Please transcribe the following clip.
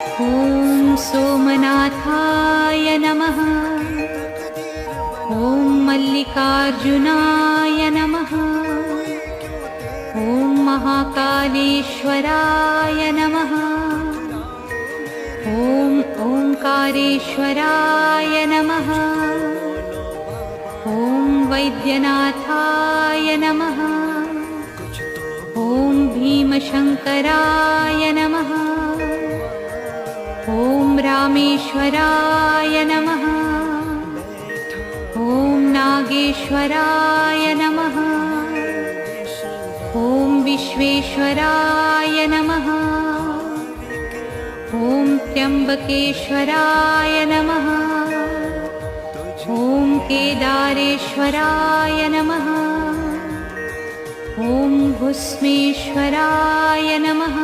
ॐ सोमनाथाय नमः। ॐ मल्लिकार्जुनाय नमः। ॐ महाकालेश्वराय नमः। ॐ ओंकारेश्वराय नमः। ॐ वैद्यनाथाय नमः। ॐ भीमशङ्कराय नमः। ॐ रामेश्वराय नमः। ॐ नागेश्वराय नमः। ॐ विश्वेश्वराय नमः। ॐ त्र्यम्बकेश्वराय नमः। ॐ केदारेश्वराय नमः। ॐ भुस्मेश्वराय नमः।